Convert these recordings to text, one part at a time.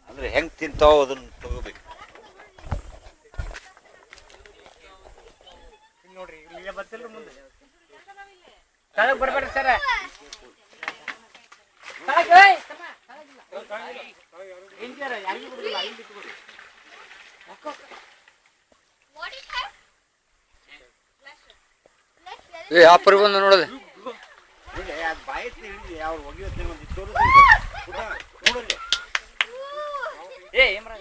ಅಂದ್ರೆ ಹೆಂಗ್ ತಿಂತಾವ ಅದನ್ನ ತಗೋಬೇಕು ನೋಡ್ರಿ ಇಲ್ಲಿ ಬರ್ತಿಲ್ರಿ ಮುಂದೆ ತಳಗ್ ಬರ್ಬೇಡ್ರಿ ಸರ ಯಾರಿಗೂ ಬಿಡುದಿಲ್ಲ ಅಲ್ಲಿ ಬಿಟ್ಕೊಡಿ ಅಪ್ಪರಿಗೆ ಬಂದು ನೋಡೋದು ಬಾಯಿ ಹಿಡಿದು ಅವ್ರು ಒಗಿಯೋದ್ ಒಂದು ತೋರಿಸ್ ನೋಡಲಿ ಎಲ್ಲ ಮಾಡ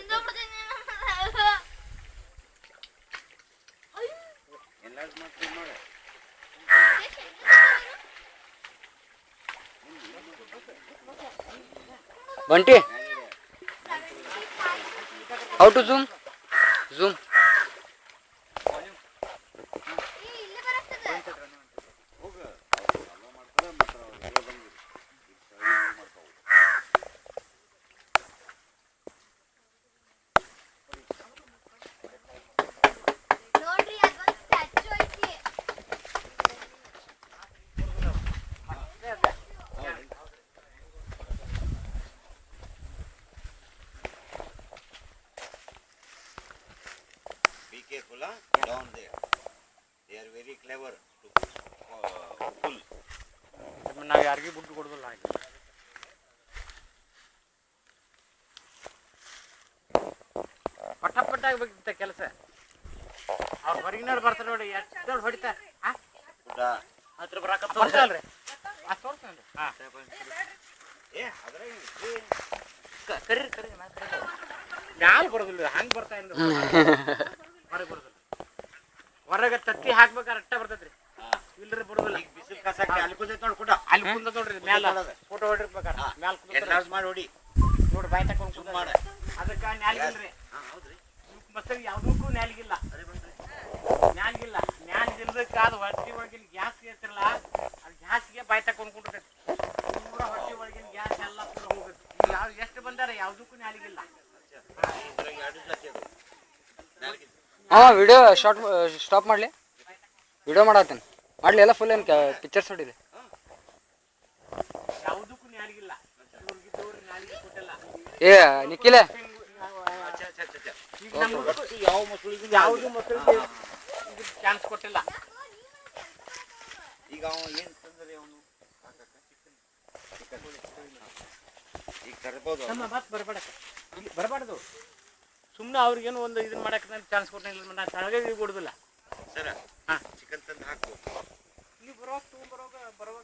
ಬಂಟಿ how to zoom zoom Be careful, huh? Down there. They are very clever to pull. ನಾವು ಯಾರಿಗೂ ಬಿಟ್ಟು ಕೊಡೋದಿಲ್ಲ ಹಾಗೆ ಪಟ್ಟ ಪಟ್ಟ ಆಗ್ಬೇಕಿತ್ತ ಕೆಲಸ ಅವ್ರು ಹೊರಗಿನವ್ರು ಬರ್ತಾರೆ ನೋಡಿ ಎಷ್ಟು ಹೊಡಿತಾ ಹತ್ರ ಬರಾಕಲ್ರಿ ಅಷ್ಟು ತೋರ್ಸನ್ರಿ ಕರೀರಿ ಕರೀರಿ ಮ್ಯಾಲ ಬರೋದಿಲ್ಲ ಹಂಗೆ ಬರ್ತಾ ಇಲ್ಲ ಹೊರಗೆ ಬರೋದಿಲ್ಲ ಹೊರಗೆ ತತ್ತಿ ಹಾಕ್ಬೇಕಾರೆ ಅಟ್ಟ ಬರ್ತೈತ್ರಿ ಇಲ್ರಿ ಬರೋದಿಲ್ಲ ಬಿಸಿಲು ಕಸಾಕಿ ಅಲ್ಲಿ ಕುಂದೈತೆ ನೋಡಿ ಕೂಡ ಅಲ್ಲಿ ಕುಂದ ನೋಡ್ರಿ ಮ್ಯಾಲ ಫೋಟೋ ಹೊಡಿರ್ಬೇಕಾರೆ ಮ್ಯಾಲ ಎನ್ಲಾರ್ಜ್ ಮಾಡಿ ನೋಡಿ ನೋಡಿ ಬಾಯಿ ತಕೊಂಡು ಕುಂದ ಮಾಡ ಅದಕ್ಕೆ ನ್ಯಾಲಿಗಿಲ್ರಿ ಹೌದ್ರಿ ಮಸ್ತಾಗಿ ಯಾವುದಕ್ಕೂ ನ್ಯಾಲಿಗಿಲ್ಲ ನ್ಯಾಲಿಗಿಲ್ಲ ನ್ಯಾಲಿಗಿಲ್ದಕ್ಕೆ ಅದು ಹೊಟ್ಟಿ ಒಳಗಿನ ಗ್ಯಾಸ್ ಇರ್ತಿರಲ್ಲ ಅದು ಗ್ಯಾಸ್ಗೆ ಬಾಯಿ ತಕೊಂಡು ಕುಂಡಿರ್ತೈತಿ ಪೂರ ಹೊಟ್ಟಿ ಒಳಗಿನ ಗ್ಯಾಸ್ ಎಲ್ಲ ಪೂರ ಹೋಗುತ್ತೆ ಯಾವ ಎಷ್ಟು ಬಂದಾರ ಯಾವುದಕ್ಕೂ ನ್ಯಾಲಿಗಿಲ್ಲ ವಿಡಿಯೋ ಶಾರ್ಟ್ ಸ್ಟಾಪ್ ಮಾಡಲಿ ವಿಡಿಯೋ ಮಾಡತ್ತೇನೆ ಮಾಡಲಿ ಎಲ್ಲ ಫುಲ್ ಏನು ಪಿಕ್ಚರ್ಸ್ ಹೊಡಿದೆ ಯಾವುದಕ್ಕೂ ನ್ಯಾಲಿಗಿಲ್ಲ ನ್ಯಾಲಿಗೆ ಕೊಟ್ಟಿಲ್ಲ ಏ ನಿಖಿಲೆ ಯಾವ ಮಕ್ಕಳಿಗೂ ಯಾವುದು ಮಕ್ಕಳಿಗೆ ಚಾನ್ಸ್ ಕೊಟ್ಟಿಲ್ಲ ಈಗ ಅವ ಏನು ತಂದರೆ ಅವನು ಈಗ ತರ್ಬೋದು ಮತ್ತೆ ಬರಬಾರ್ದು ಸುಮ್ಮನೆ ಅವ್ರಿಗೇನು ಒಂದು ಇದನ್ನ ಮಾಡಕ್ಕೆ ಚಾನ್ಸ್ ಕೊಟ್ಟಿಲ್ಲ ನಾನು ತಳಗೆ ಕೊಡುದಿಲ್ಲ ಸರ ಹಾಂ ಚಿಕನ್ ತಂದು ಹಾಕು ನೀವು ಬರೋವಾಗ ತೊಗೊಂಬರೋವಾಗ